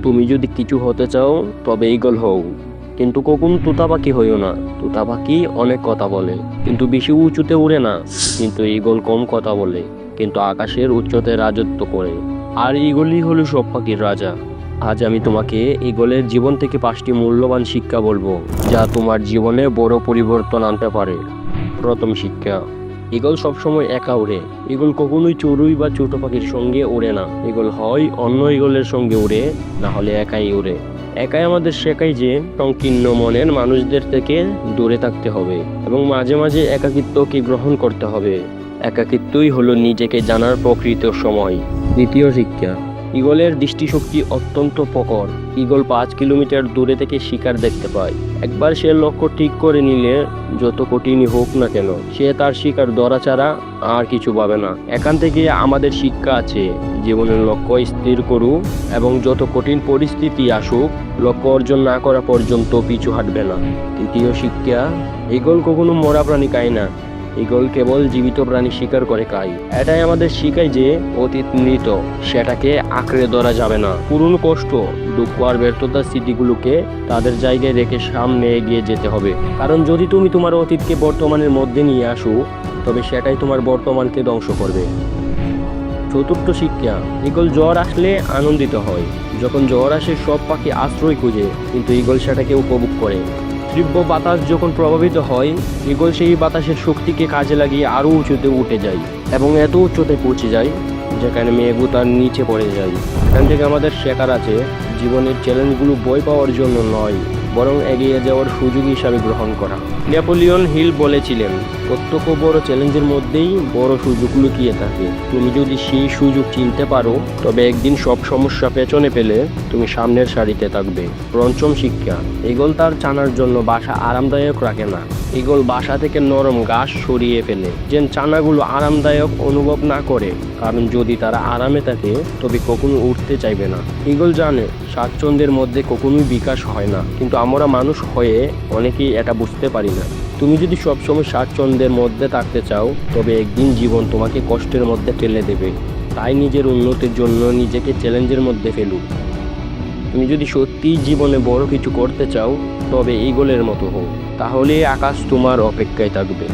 তুমি যদি কিছু হতে চাও তবে ঈগল হও, কিন্তু কখনো তোতা পাখি হইও না। তোতা পাখি অনেক কথা বলে কিন্তু বেশি উঁচুতে উড়ে না, কিন্তু ঈগল কম কথা বলে কিন্তু আকাশের উচ্চতায় রাজত্ব করে। আর ঈগলই হলো সব পাখির রাজা। আজ আমি তোমাকে ঈগলের জীবন থেকে 5টি মূল্যবান শিক্ষা বলবো, যা তোমার জীবনে বড় পরিবর্তন আনতে পারে। প্রথম শিক্ষা, ঈগল সবসময় একা উড়ে। ঈগল কখনোই চড়ুই বা ছোট পাখির সঙ্গে উড়ে না। ঈগল হয় অন্য ঈগলের সঙ্গে উড়ে, না হলে একাই উড়ে। একাই আমাদের শেখায় যে সংকীর্ণ মনের মানুষদের থেকে দূরে থাকতে হবে এবং মাঝে মাঝে একাকিত্বকে গ্রহণ করতে হবে। একাকিত্বই হলো নিজেকে জানার প্রকৃত সময়। দ্বিতীয় শিক্ষা, ঈগলের দৃষ্টিশক্তি অত্যন্ত প্রখর। ঈগল 5 কিলোমিটার দূরে থেকে শিকার দেখতে পায়। একবার সে লক্ষ্য ঠিক করে নিলে যত কঠিনই হোক না কেন, সে তার শিকার ধরা ছাড়া আর কিছু ভাবে না। এখান থেকে আমাদের শিক্ষা আছে, জীবনের লক্ষ্য স্থির করু এবং যত কঠিন পরিস্থিতি আসুক, লক্ষ্য অর্জন না করা পর্যন্ত পিছু হাঁটবে না। তৃতীয় শিক্ষা, ঈগল কখনো মরা প্রাণী খায় না। ঈগল কেবল জীবিত প্রাণী শিকার করে খায়। এটাই আমাদের শিখায় যে অতীত মৃত, সেটাকে আঁকড়ে ধরা যাবে না। পুরনো কষ্ট, দুঃখ আর ব্যর্থতার স্মৃতিগুলোকে তাদের জায়গায় রেখে সামনে এগিয়ে যেতে হবে। কারণ যদি তুমি তোমার অতীতকে বর্তমানের মধ্যে নিয়ে আসো, তবে সেটাই তোমার বর্তমানকে ধ্বংস করবে। চতুর্থ শিক্ষা, ঈগল জ্বর আসলে আনন্দিত হয়। যখন জ্বর আসে সব পাখি আশ্রয় খুঁজে, কিন্তু ঈগল সেটাকে উপভোগ করে। তীব্র বাতাস যখন প্রভাবিত হয়, ঈগল সেই বাতাসের শক্তিকে কাজে লাগিয়ে আরও উঁচুতে উঠে যায় এবং এত উচ্চতে পৌঁছে যায় যেখানে মেঘও তার নিচে পড়ে যায়। এখান থেকে আমাদের শেখার আছে, জীবনের চ্যালেঞ্জগুলো ভয় পাওয়ার জন্য নয়, বরং এগিয়ে যাওয়ার সুযোগ হিসাবে গ্রহণ করা। নেপোলিয়ন হিল বলেছিলেন, প্রত্যেক বড় চ্যালেঞ্জের মধ্যেই বড় সুযোগ লুকিয়ে থাকে। তুমি যদি সেই সুযোগ চিনতে পারো, তবে একদিন সব সমস্যা পেছনে ফেলে তুমি সামনের সারিতে থাকবে। পঞ্চম শিক্ষা, ঈগল তার ছানার জন্য বাসা আরামদায়ক রাখে না। ঈগল বাসা থেকে নরম ঘাস সরিয়ে ফেলে, যেন ছানাগুলো আরামদায়ক অনুভব না করে। কারণ যদি তারা আরামে থাকে, তবে কখনো উঠতে চাইবে না। ঈগল জানে স্বাচ্ছন্দ্যের মধ্যে কখনোই বিকাশ হয় না, কিন্তু আমরা মানুষ হয়ে অনেকেই এটা বুঝতে পারি না। তুমি যদি সবসময় স্বাচ্ছন্দ্যের মধ্যে থাকতে চাও, তবে একদিন জীবন তোমাকে কষ্টের মধ্যে ফেলে দেবে। তাই নিজের উন্নতির জন্য নিজেকে চ্যালেঞ্জের মধ্যে ফেলুন। তুমি যদি সত্যিই জীবনে বড় কিছু করতে চাও, তবে ঈগলের মতো হও, তাহলে আকাশ তোমার অপেক্ষায় থাকবে।